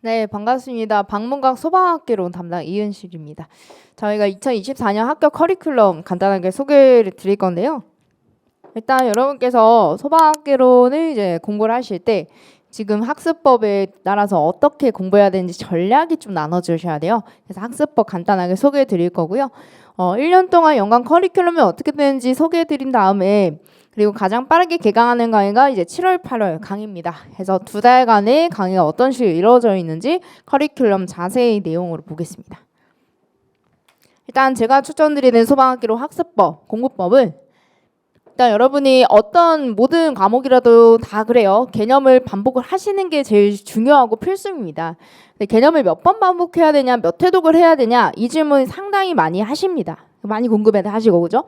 네, 반갑습니다. 방문각 소방학개론 담당 이은실입니다. 저희가 2024년 학교 커리큘럼 간단하게 소개를 드릴 건데요. 일단 여러분께서 소방학개론을 이제 공부를 하실 때 지금 학습법에 따라서 어떻게 공부해야 되는지 전략이 좀 나눠주셔야 돼요. 그래서 학습법 간단하게 소개해 드릴 거고요. 1년 동안 연간 커리큘럼이 어떻게 되는지 소개해 드린 다음에 그리고 가장 빠르게 개강하는 강의가 이제 7월, 8월 강의입니다. 그래서 2달간의 강의가 어떤 식으로 이루어져 있는지 커리큘럼 자세히 내용으로 보겠습니다. 일단 제가 추천드리는 소방학개론 학습법, 공부법은 일단 여러분이 어떤 모든 과목이라도 다 그래요. 개념을 반복을 하시는 게 제일 중요하고 필수입니다. 근데 개념을 몇 번 반복해야 되냐, 몇 회독을 해야 되냐 이 질문 상당히 많이 하십니다. 많이 궁금해 하시고 그죠?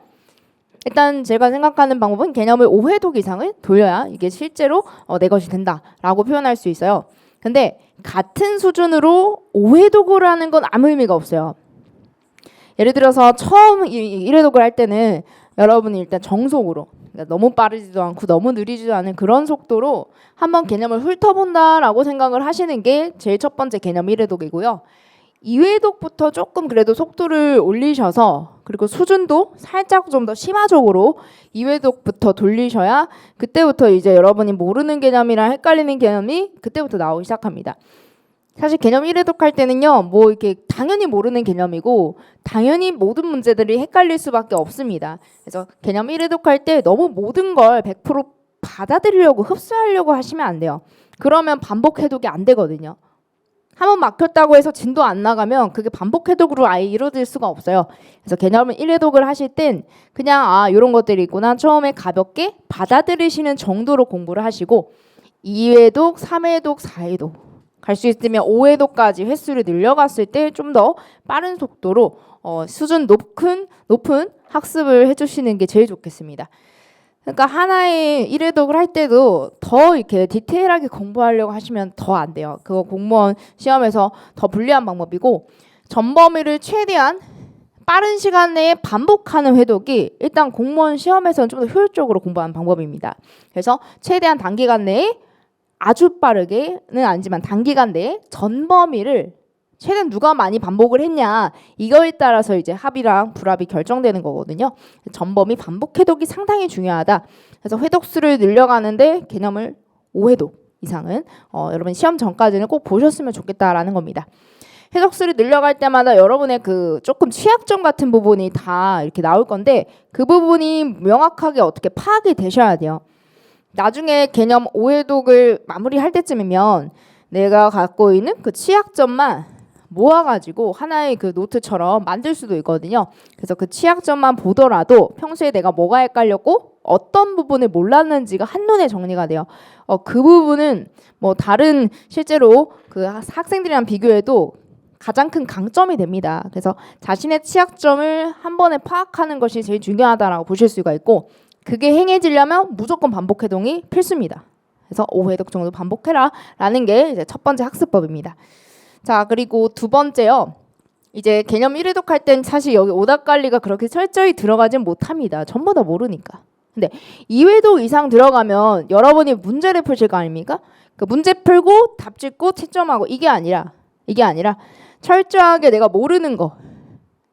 일단 제가 생각하는 방법은 개념을 5회독 이상을 돌려야 이게 실제로 내 것이 된다라고 표현할 수 있어요. 근데 같은 수준으로 5회독을 하는 건 아무 의미가 없어요. 예를 들어서 처음 1회독을 할 때는 여러분이 일단 정속으로 그러니까 너무 빠르지도 않고 너무 느리지도 않은 그런 속도로 한번 개념을 훑어본다라고 생각을 하시는 게 제일 첫 번째 개념 1회독이고요. 2회독부터 조금 그래도 속도를 올리셔서 그리고 수준도 살짝 좀 더 심화적으로 2회독부터 돌리셔야 그때부터 이제 여러분이 모르는 개념이랑 헷갈리는 개념이 그때부터 나오기 시작합니다. 사실 개념 1회독 할 때는요, 뭐 이렇게 당연히 모르는 개념이고 당연히 모든 문제들이 헷갈릴 수밖에 없습니다. 그래서 개념 1회독 할 때 너무 모든 걸 100% 받아들이려고 흡수하려고 하시면 안 돼요. 그러면 반복 해독이 안 되거든요. 한번 막혔다고 해서 진도 안 나가면 그게 반복 해독으로 아예 이루어질 수가 없어요. 그래서 개념을 1회독을 하실 땐 그냥 이런 것들이 있구나 처음에 가볍게 받아들이시는 정도로 공부를 하시고 2회독, 3회독, 4회독 갈 수 있으면 5회독까지 횟수를 늘려갔을 때 좀 더 빠른 속도로 수준 높은 학습을 해주시는 게 제일 좋겠습니다. 그러니까 하나의 1회독을 할 때도 더 이렇게 디테일하게 공부하려고 하시면 더 안 돼요. 그거 공무원 시험에서 더 불리한 방법이고 전범위를 최대한 빠른 시간 내에 반복하는 회독이 일단 공무원 시험에서는 좀 더 효율적으로 공부하는 방법입니다. 그래서 최대한 단기간 내에 아주 빠르게는 아니지만 단기간 내에 전범위를 최대한 누가 많이 반복을 했냐 이거에 따라서 이제 합이랑 불합이 결정되는 거거든요. 전범위 반복 회독이 상당히 중요하다. 그래서 회독수를 늘려가는데 개념을 5회독 이상은 여러분 시험 전까지는 꼭 보셨으면 좋겠다라는 겁니다. 회독수를 늘려갈 때마다 여러분의 그 조금 취약점 같은 부분이 다 이렇게 나올 건데 그 부분이 명확하게 어떻게 파악이 되셔야 돼요. 나중에 개념 5회독을 마무리할 때쯤이면 내가 갖고 있는 그 취약점만 모아가지고 하나의 그 노트처럼 만들 수도 있거든요. 그래서 그 취약점만 보더라도 평소에 내가 뭐가 헷갈렸고 어떤 부분을 몰랐는지가 한눈에 정리가 돼요. 그 부분은 뭐 다른 실제로 그 학생들이랑 비교해도 가장 큰 강점이 됩니다. 그래서 자신의 취약점을 한 번에 파악하는 것이 제일 중요하다라고 보실 수가 있고 그게 행해지려면 무조건 반복 회독이 필수입니다. 그래서 5회독 정도 반복해라 라는 게 이제 첫 번째 학습법입니다. 자, 그리고 두 번째요. 이제 개념 1회독 할 땐 사실 여기 오답 관리가 그렇게 철저히 들어가진 못합니다. 전부 다 모르니까. 근데 2회독 이상 들어가면 여러분이 문제를 푸실 거 아닙니까? 그 문제 풀고 답 짓고 채점하고 이게 아니라 철저하게 내가 모르는 거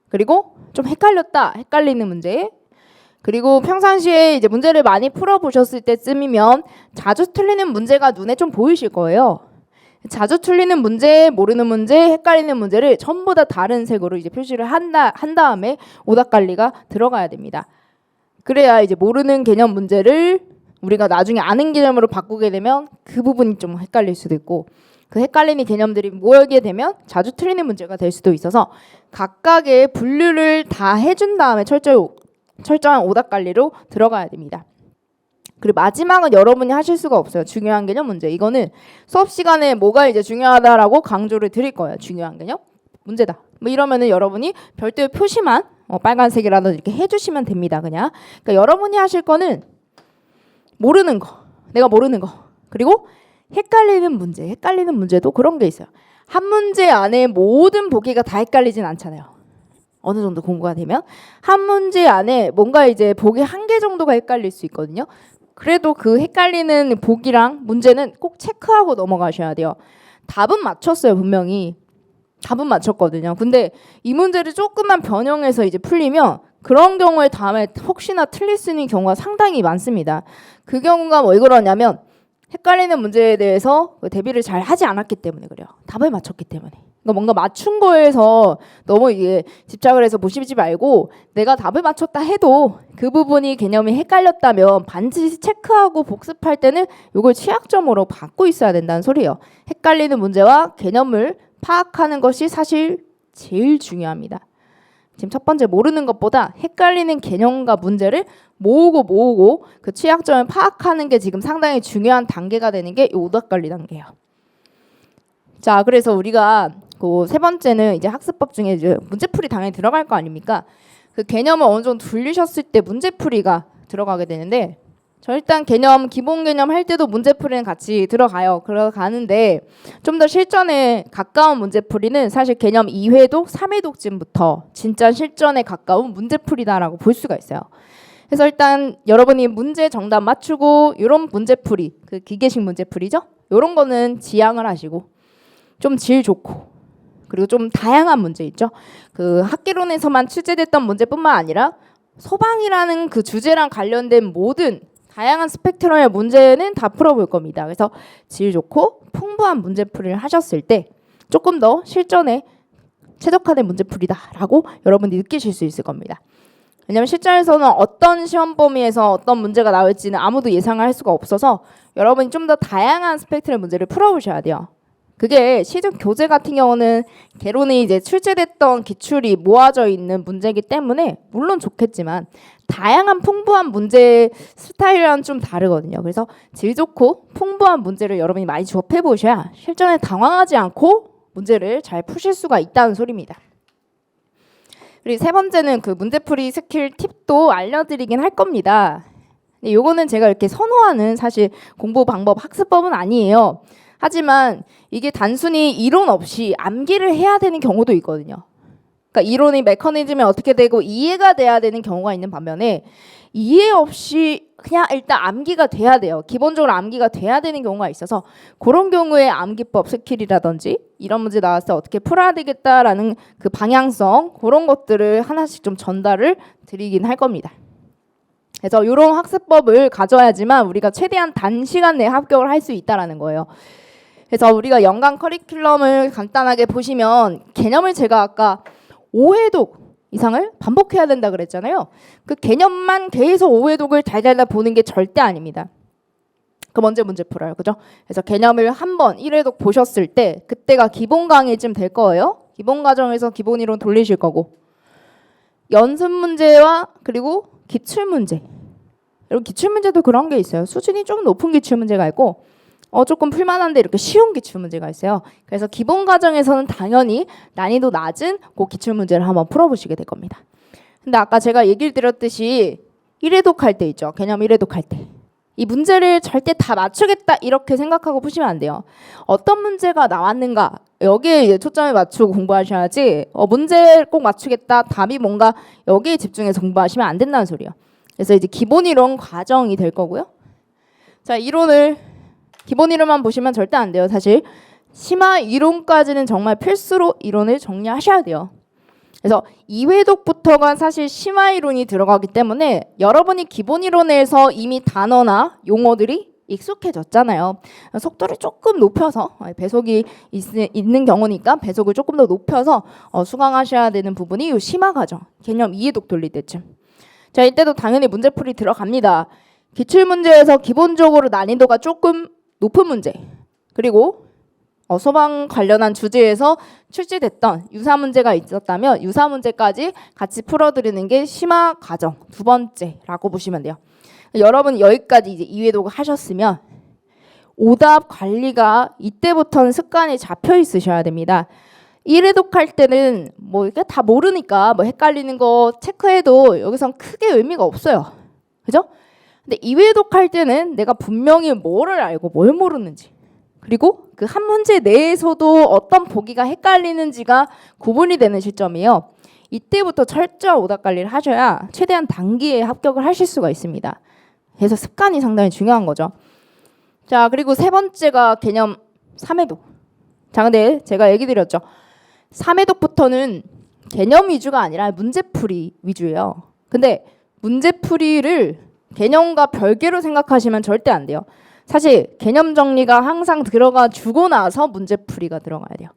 그리고 좀 헷갈리는 문제 그리고 평상시에 이제 문제를 많이 풀어보셨을 때쯤이면 자주 틀리는 문제가 눈에 좀 보이실 거예요. 자주 틀리는 문제, 모르는 문제, 헷갈리는 문제를 전부 다 다른 색으로 이제 표시를 한 다음에 오답 관리가 들어가야 됩니다. 그래야 이제 모르는 개념 문제를 우리가 나중에 아는 개념으로 바꾸게 되면 그 부분이 좀 헷갈릴 수도 있고 그 헷갈리는 개념들이 모이게 되면 자주 틀리는 문제가 될 수도 있어서 각각의 분류를 다 해준 다음에 철저한 오답 관리로 들어가야 됩니다. 그리고 마지막은 여러분이 하실 수가 없어요. 중요한 개념 문제. 이거는 수업 시간에 뭐가 이제 중요하다라고 강조를 드릴 거예요. 중요한 개념 문제다. 뭐 이러면은 여러분이 별도의 표시만 빨간색이라도 이렇게 해주시면 됩니다. 그냥. 그러니까 여러분이 하실 거는 모르는 거, 내가 모르는 거, 그리고 헷갈리는 문제도 그런 게 있어요. 한 문제 안에 모든 보기가 다 헷갈리진 않잖아요. 어느 정도 공부가 되면 한 문제 안에 뭔가 이제 보기 한 개 정도가 헷갈릴 수 있거든요. 그래도 그 헷갈리는 보기랑 문제는 꼭 체크하고 넘어가셔야 돼요. 답은 맞췄어요. 분명히 답은 맞췄거든요. 근데 이 문제를 조금만 변형해서 이제 풀리면 그런 경우에 다음에 혹시나 틀릴 수 있는 경우가 상당히 많습니다. 그 경우가 왜 그러냐면 헷갈리는 문제에 대해서 대비를 잘 하지 않았기 때문에 그래요. 답을 맞췄기 때문에. 그러니까 뭔가 맞춘 거에서 너무 이게 집착을 해서 보시지 말고 내가 답을 맞췄다 해도 그 부분이 개념이 헷갈렸다면 반드시 체크하고 복습할 때는 이걸 취약점으로 받고 있어야 된다는 소리예요. 헷갈리는 문제와 개념을 파악하는 것이 사실 제일 중요합니다. 지금 첫 번째 모르는 것보다 헷갈리는 개념과 문제를 모으고 그 취약점을 파악하는 게 지금 상당히 중요한 단계가 되는 게 이 오답관리 단계예요. 자, 그래서 우리가 그 세 번째는 이제 학습법 중에 이제 문제풀이 당연히 들어갈 거 아닙니까? 그 개념을 어느 정도 돌리셨을 때 문제풀이가 들어가게 되는데 저 일단 기본 개념 할 때도 문제풀이는 같이 들어가는데 좀 더 실전에 가까운 문제풀이는 사실 개념 2회독, 3회독쯤부터 진짜 실전에 가까운 문제풀이다라고 볼 수가 있어요. 그래서 일단 여러분이 문제 정답 맞추고 이런 문제풀이, 그 기계식 문제풀이죠? 이런 거는 지향을 하시고 좀 질 좋고 그리고 좀 다양한 문제 있죠? 그 학계론에서만 출제됐던 문제뿐만 아니라 소방이라는 그 주제랑 관련된 모든 다양한 스펙트럼의 문제는 다 풀어볼 겁니다. 그래서 질 좋고 풍부한 문제풀이를 하셨을 때 조금 더 실전에 최적화된 문제풀이다라고 여러분이 느끼실 수 있을 겁니다. 왜냐하면 실전에서는 어떤 시험 범위에서 어떤 문제가 나올지는 아무도 예상을 할 수가 없어서 여러분이 좀 더 다양한 스펙트럼의 문제를 풀어보셔야 돼요. 그게 시중 교재 같은 경우는 개론이 이제 출제됐던 기출이 모아져 있는 문제이기 때문에 물론 좋겠지만 다양한 풍부한 문제 스타일이랑 좀 다르거든요. 그래서 질 좋고 풍부한 문제를 여러분이 많이 접해 보셔야 실전에 당황하지 않고 문제를 잘 푸실 수가 있다는 소리입니다. 그리고 세 번째는 그 문제풀이 스킬 팁도 알려드리긴 할 겁니다. 근데 요거는 제가 이렇게 선호하는 사실 공부 방법 학습법은 아니에요. 하지만 이게 단순히 이론 없이 암기를 해야 되는 경우도 있거든요. 그러니까 이론의 메커니즘이 어떻게 되고 이해가 돼야 되는 경우가 있는 반면에 이해 없이 그냥 일단 암기가 돼야 돼요. 기본적으로 암기가 돼야 되는 경우가 있어서 그런 경우에 암기법 스킬이라든지 이런 문제 나왔을 때 어떻게 풀어야 되겠다라는 그 방향성 그런 것들을 하나씩 좀 전달을 드리긴 할 겁니다. 그래서 이런 학습법을 가져야지만 우리가 최대한 단시간 내에 합격을 할 수 있다는 거예요. 그래서 우리가 연간 커리큘럼을 간단하게 보시면 개념을 제가 아까 5회독 이상을 반복해야 된다 그랬잖아요. 그 개념만 계속 5회독을 달달달 보는 게 절대 아닙니다. 그럼 언제 문제 풀어요? 그죠? 그래서 개념을 한번 1회독 보셨을 때 그때가 기본 강의쯤 될 거예요. 기본 과정에서 기본 이론 돌리실 거고 연습 문제와 그리고 기출 문제. 여러분 기출 문제도 그런 게 있어요. 수준이 좀 높은 기출 문제가 있고 조금 풀만한데 이렇게 쉬운 기출 문제가 있어요. 그래서 기본 과정에서는 당연히 난이도 낮은 그 기출 문제를 한번 풀어보시게 될 겁니다. 근데 아까 제가 얘기를 드렸듯이 1회독 할 때 있죠. 개념 1회독 할 때. 이 문제를 절대 다 맞추겠다 이렇게 생각하고 푸시면 안 돼요. 어떤 문제가 나왔는가 여기에 이제 초점을 맞추고 공부하셔야지 문제 꼭 맞추겠다 답이 뭔가 여기에 집중해서 공부하시면 안 된다는 소리예요. 그래서 이제 기본 이론 과정이 될 거고요. 자, 기본 이론만 보시면 절대 안 돼요. 사실 심화 이론까지는 정말 필수로 이론을 정리하셔야 돼요. 그래서 2회독부터가 사실 심화 이론이 들어가기 때문에 여러분이 기본 이론에서 이미 단어나 용어들이 익숙해졌잖아요. 속도를 조금 높여서 배속이 있는 경우니까 배속을 조금 더 높여서 수강하셔야 되는 부분이 이 심화 과정, 개념 2회독 돌릴 때쯤. 자, 이때도 당연히 문제풀이 들어갑니다. 기출문제에서 기본적으로 난이도가 조금 높은 문제 그리고 소방 관련한 주제에서 출제됐던 유사 문제가 있었다면 유사 문제까지 같이 풀어드리는 게 심화 과정 두 번째라고 보시면 돼요. 여러분 여기까지 이제 2회독 하셨으면 오답 관리가 이때부터는 습관이 잡혀 있으셔야 됩니다. 1회독 할 때는 뭐 이게 다 모르니까 뭐 헷갈리는 거 체크해도 여기선 크게 의미가 없어요. 그죠? 근데 2회독 할 때는 내가 분명히 뭐를 알고 뭘 모르는지 그리고 그 한 문제 내에서도 어떤 보기가 헷갈리는지가 구분이 되는 시점이에요. 이때부터 철저한 오답 관리를 하셔야 최대한 단기에 합격을 하실 수가 있습니다. 그래서 습관이 상당히 중요한 거죠. 자, 그리고 세 번째가 개념 3회독. 자, 근데 제가 얘기 드렸죠. 3회독부터는 개념 위주가 아니라 문제풀이 위주예요. 근데 문제풀이를 개념과 별개로 생각하시면 절대 안 돼요. 사실 개념 정리가 항상 들어가 주고 나서 문제풀이가 들어가야 돼요.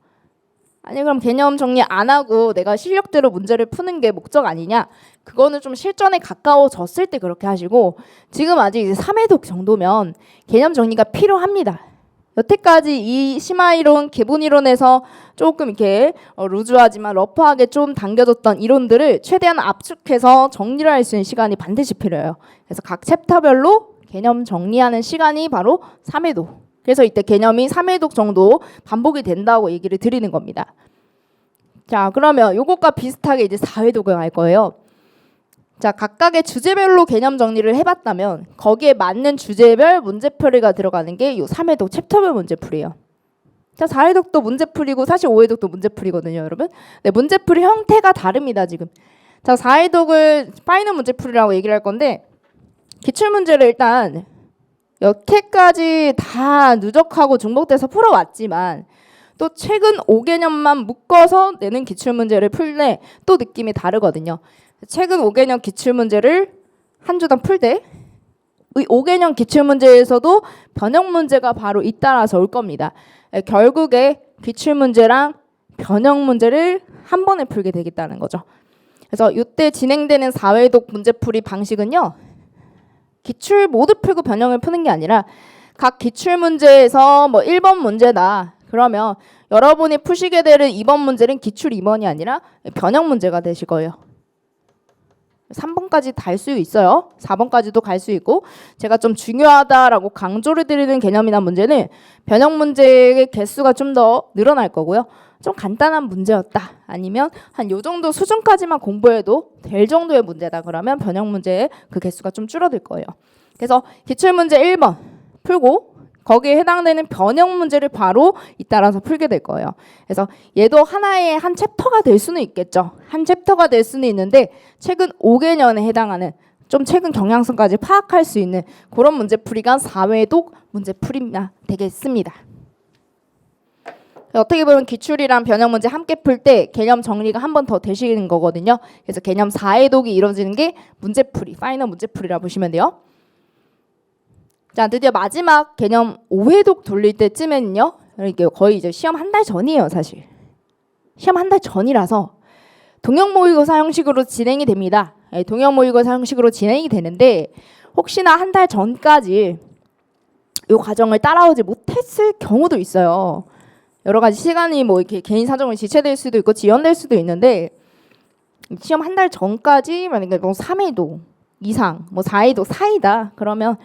아니 그럼 개념 정리 안 하고 내가 실력대로 문제를 푸는 게 목적 아니냐? 그거는 좀 실전에 가까워졌을 때 그렇게 하시고 지금 아직 이제 3회독 정도면 개념 정리가 필요합니다. 여태까지 이 심화이론, 기본이론에서 조금 이렇게 루즈하지만 러프하게 좀 당겨졌던 이론들을 최대한 압축해서 정리를 할 수 있는 시간이 반드시 필요해요. 그래서 각 챕터별로 개념 정리하는 시간이 바로 3회독. 그래서 이때 개념이 3회독 정도 반복이 된다고 얘기를 드리는 겁니다. 자, 그러면 요것과 비슷하게 이제 4회독을 갈 거예요. 자, 각각의 주제별로 개념 정리를 해봤다면 거기에 맞는 주제별 문제풀이가 들어가는 게 요 3회독 챕터별 문제풀이에요. 자, 4회독도 문제풀이고 사실 5회독도 문제풀이거든요, 여러분. 네, 문제풀이 형태가 다릅니다, 지금. 자, 4회독을 파이널 문제풀이라고 얘기를 할 건데 기출문제를 일단 여태까지 다 누적하고 중복돼서 풀어왔지만 또 최근 5개념만 묶어서 내는 기출문제를 풀 때 또 느낌이 다르거든요. 최근 5개념 기출문제를 한 주당 풀 때 이 5개념 기출문제에서도 변형 문제가 바로 잇따라서 올 겁니다. 결국에 기출문제랑 변형 문제를 한 번에 풀게 되겠다는 거죠. 그래서 이때 진행되는 4회독 문제풀이 방식은요. 기출 모두 풀고 변형을 푸는 게 아니라 각 기출 문제에서 뭐 1번 문제다. 그러면 여러분이 푸시게 되는 2번 문제는 기출 2번이 아니라 변형 문제가 되실 거예요. 3번까지 갈 수 있어요. 4번까지도 갈 수 있고 제가 좀 중요하다라고 강조를 드리는 개념이나 문제는 변형 문제의 개수가 좀 더 늘어날 거고요. 좀 간단한 문제였다. 아니면 한 요 정도 수준까지만 공부해도 될 정도의 문제다. 그러면 변형 문제의 그 개수가 좀 줄어들 거예요. 그래서 기출문제 1번 풀고 거기에 해당되는 변형 문제를 바로 잇따라서 풀게 될 거예요. 그래서 얘도 하나의 한 챕터가 될 수는 있겠죠. 한 챕터가 될 수는 있는데 최근 5개년에 해당하는 좀 최근 경향성까지 파악할 수 있는 그런 문제풀이가 4회독 문제풀이가 되겠습니다. 어떻게 보면 기출이랑 변형 문제 함께 풀 때 개념 정리가 한 번 더 되시는 거거든요. 그래서 개념 4회독이 이루어지는 게 문제풀이, 파이널 문제풀이라 보시면 돼요. 자, 드디어 마지막 개념 5회독 돌릴 때쯤에는요. 이게 거의 이제 시험 한 달 전이에요, 사실. 시험 한 달 전이라서 동형 모의고사 형식으로 진행이 됩니다. 동형 모의고사 형식으로 진행이 되는데 혹시나 한 달 전까지 이 과정을 따라오지 못했을 경우도 있어요. 여러 가지 시간이 뭐 이렇게 개인 사정으로 지체될 수도 있고 지연될 수도 있는데 시험 한 달 전까지 만약에 뭐 3회독 이상, 뭐 4회독 사이다 그러면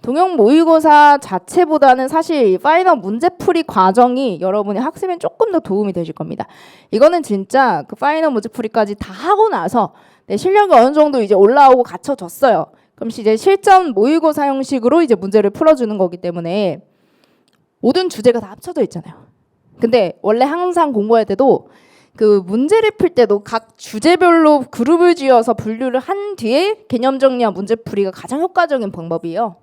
동형 모의고사 자체보다는 사실 파이널 문제풀이 과정이 여러분의 학습에 조금 더 도움이 되실 겁니다. 이거는 진짜 그 파이널 문제풀이까지 다 하고 나서 내 실력이 어느 정도 이제 올라오고 갖춰졌어요. 그럼 이제 실전 모의고사 형식으로 이제 문제를 풀어주는 거기 때문에 모든 주제가 다 합쳐져 있잖아요. 근데 원래 항상 공부할 때도 그 문제를 풀 때도 각 주제별로 그룹을 지어서 분류를 한 뒤에 개념 정리와 문제풀이가 가장 효과적인 방법이에요.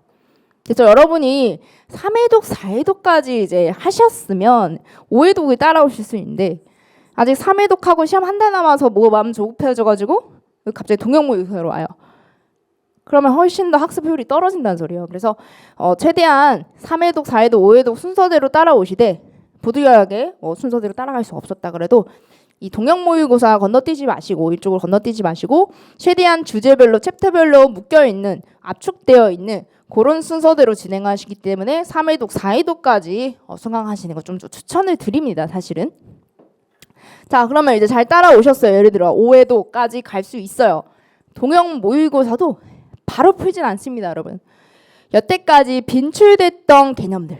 그래서 여러분이 3회독, 4회독까지 이제 하셨으면 5회독을 따라오실 수 있는데 아직 3회독하고 시험 한 달 남아서 뭐 마음 조급해져가지고 갑자기 동형 모의고사로 와요. 그러면 훨씬 더 학습 효율이 떨어진다는 소리예요. 그래서 최대한 3회독, 4회독, 5회독 순서대로 따라오시되 부득이하게 순서대로 따라갈 수 없었다 그래도 이 동형 모의고사 건너뛰지 마시고 이쪽으로 건너뛰지 마시고 최대한 주제별로 챕터별로 묶여있는 압축되어 있는 그런 순서대로 진행하시기 때문에 3회독, 4회독까지 수강하시는 거 좀 추천을 드립니다. 사실은. 자, 그러면 이제 잘 따라오셨어요. 예를 들어 5회독까지 갈 수 있어요. 동형 모의고사도 바로 풀진 않습니다, 여러분. 여태까지 빈출됐던 개념들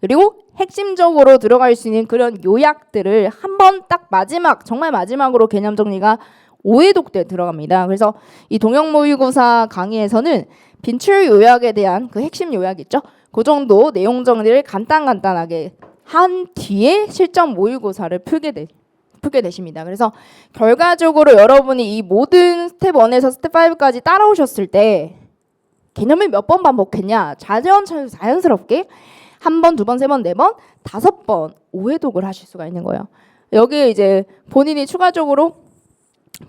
그리고 핵심적으로 들어갈 수 있는 그런 요약들을 한 번 딱 마지막 정말 마지막으로 개념 정리가 5회독 때 들어갑니다. 그래서 이 동형 모의고사 강의에서는 빈출 요약에 대한 그 핵심 요약 있죠? 그 정도 내용 정리를 간단하게 한 뒤에 실전 모의고사를 풀게 되십니다. 그래서 결과적으로 여러분이 이 모든 스텝 1에서 스텝 5까지 따라오셨을 때 개념을 몇 번 반복했냐? 자연스럽게 한 번, 두 번, 세 번, 네 번, 5번 오해독을 하실 수가 있는 거예요. 여기에 이제 본인이 추가적으로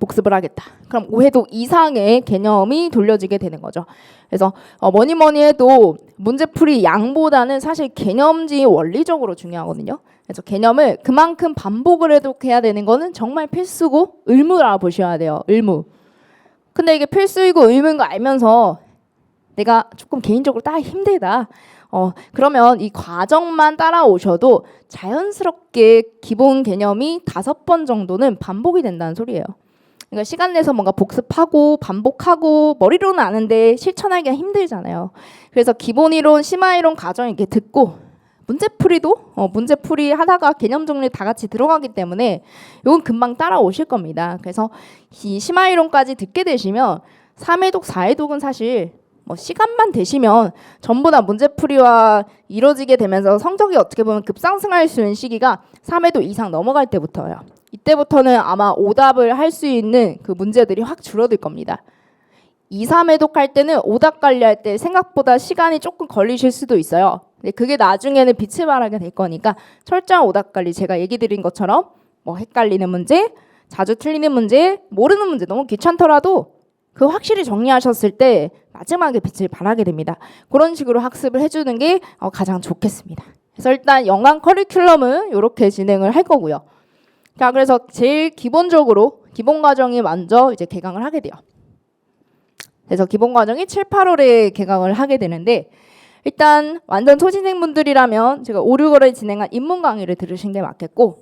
복습을 하겠다. 그럼 오해독 이상의 개념이 돌려지게 되는 거죠. 그래서 뭐니 뭐니 해도 문제풀이 양보다는 사실 개념지 원리적으로 중요하거든요. 그래서 개념을 그만큼 반복을 해독해야 되는 거는 정말 필수고 의무라 보셔야 돼요. 의무. 근데 이게 필수이고 의무인 거 알면서 내가 조금 개인적으로 따라 힘들다. 그러면 이 과정만 따라오셔도 자연스럽게 기본 개념이 5번 정도는 반복이 된다는 소리예요. 그러니까 시간 내서 뭔가 복습하고 반복하고 머리로는 아는데 실천하기가 힘들잖아요. 그래서 기본 이론, 심화 이론 과정 이렇게 듣고 문제풀이도 문제풀이 하다가 개념 정리 다 같이 들어가기 때문에 이건 금방 따라오실 겁니다. 그래서 이 심화 이론까지 듣게 되시면 3회독, 4회독은 사실 시간만 되시면 전부 다 문제풀이와 이루어지게 되면서 성적이 어떻게 보면 급상승할 수 있는 시기가 3회독 이상 넘어갈 때부터예요. 이때부터는 아마 오답을 할 수 있는 그 문제들이 확 줄어들 겁니다. 2, 3회독 할 때는 오답 관리할 때 생각보다 시간이 조금 걸리실 수도 있어요. 근데 그게 나중에는 빛을 발하게 될 거니까 철저한 오답 관리, 제가 얘기 드린 것처럼 헷갈리는 문제, 자주 틀리는 문제, 모르는 문제 너무 귀찮더라도 그 확실히 정리하셨을 때 마지막에 빛을 발하게 됩니다. 그런 식으로 학습을 해주는 게 가장 좋겠습니다. 그래서 일단 연간 커리큘럼은 이렇게 진행을 할 거고요. 자, 그래서 제일 기본적으로 기본 과정이 먼저 이제 개강을 하게 돼요. 그래서 기본 과정이 7, 8월에 개강을 하게 되는데 일단 완전 초신생분들이라면 제가 5, 6월에 진행한 입문 강의를 들으신 게 맞겠고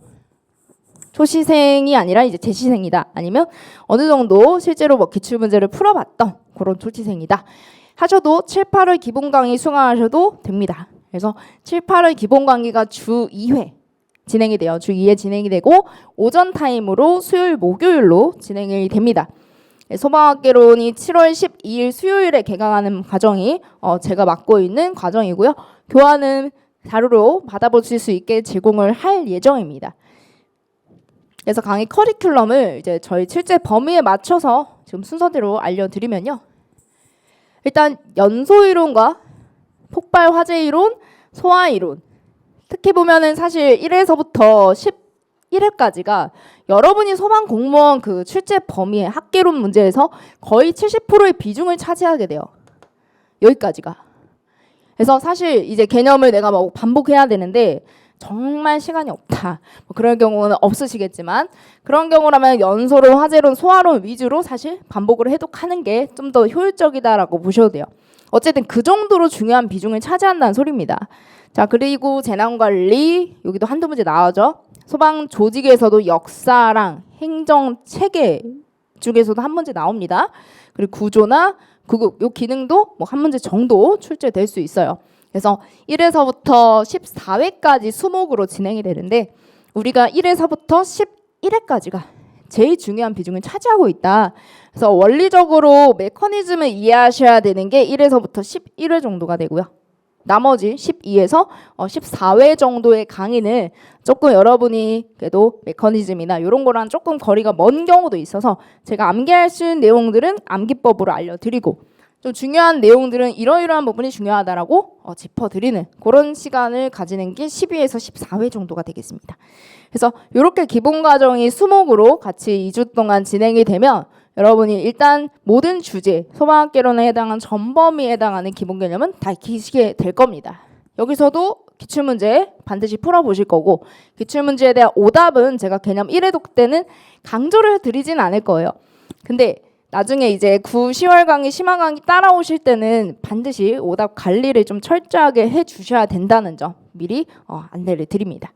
초시생이 아니라 이제 재시생이다. 아니면 어느 정도 실제로 기출 문제를 풀어봤던 그런 초시생이다. 하셔도 7, 8월 기본 강의 수강하셔도 됩니다. 그래서 7, 8월 기본 강의가 주 2회 진행이 돼요. 주 2회 진행이 되고 오전 타임으로 수요일, 목요일로 진행이 됩니다. 소방학개론이 7월 12일 수요일에 개강하는 과정이 제가 맡고 있는 과정이고요. 교환은 자료로 받아보실 수 있게 제공을 할 예정입니다. 그래서 강의 커리큘럼을 이제 저희 실제 범위에 맞춰서 지금 순서대로 알려드리면요. 일단 연소 이론과 폭발 화재 이론, 소화 이론. 특히 보면은 사실 1회서부터 11회까지가 여러분이 소방 공무원 그 출제 범위의 학개론 문제에서 거의 70%의 비중을 차지하게 돼요. 여기까지가. 그래서 사실 이제 개념을 내가 반복해야 되는데 정말 시간이 없다. 그럴 경우는 없으시겠지만 그런 경우라면 연소론, 화재론, 소화론 위주로 사실 반복을 해독하는 게 좀 더 효율적이다라고 보셔도 돼요. 어쨌든 그 정도로 중요한 비중을 차지한다는 소리입니다. 자, 그리고 재난관리 여기도 한두 문제 나오죠. 소방 조직에서도 역사랑 행정 체계 중에서도 한 문제 나옵니다. 그리고 구조나 구급 요 기능도 한 문제 정도 출제될 수 있어요. 그래서 1회서부터 14회까지 수목으로 진행이 되는데 우리가 1회서부터 11회까지가 제일 중요한 비중을 차지하고 있다. 그래서 원리적으로 메커니즘을 이해하셔야 되는 게 1회서부터 11회 정도가 되고요. 나머지 12에서 14회 정도의 강의는 조금 여러분이 그래도 메커니즘이나 이런 거랑 조금 거리가 먼 경우도 있어서 제가 암기할 수 있는 내용들은 암기법으로 알려드리고 좀 중요한 내용들은 이러이러한 부분이 중요하다라고 짚어드리는 그런 시간을 가지는 게 12에서 14회 정도가 되겠습니다. 그래서 이렇게 기본 과정이 수목으로 같이 2주 동안 진행이 되면 여러분이 일단 모든 주제, 소방학개론에 해당한 전범위에 해당하는 기본 개념은 다 익히시게 될 겁니다. 여기서도 기출문제 반드시 풀어보실 거고 기출문제에 대한 오답은 제가 개념 1회독 때는 강조를 드리진 않을 거예요. 근데 나중에 이제 9, 10월 강의, 심화 강의 따라오실 때는 반드시 오답 관리를 좀 철저하게 해주셔야 된다는 점 미리 안내를 드립니다.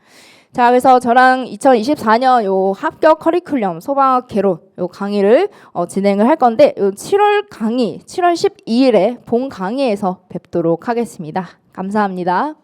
자, 그래서 저랑 2024년 요 합격 커리큘럼 소방학 개론 요 강의를 진행을 할 건데 요 7월 강의 7월 12일에 본 강의에서 뵙도록 하겠습니다. 감사합니다.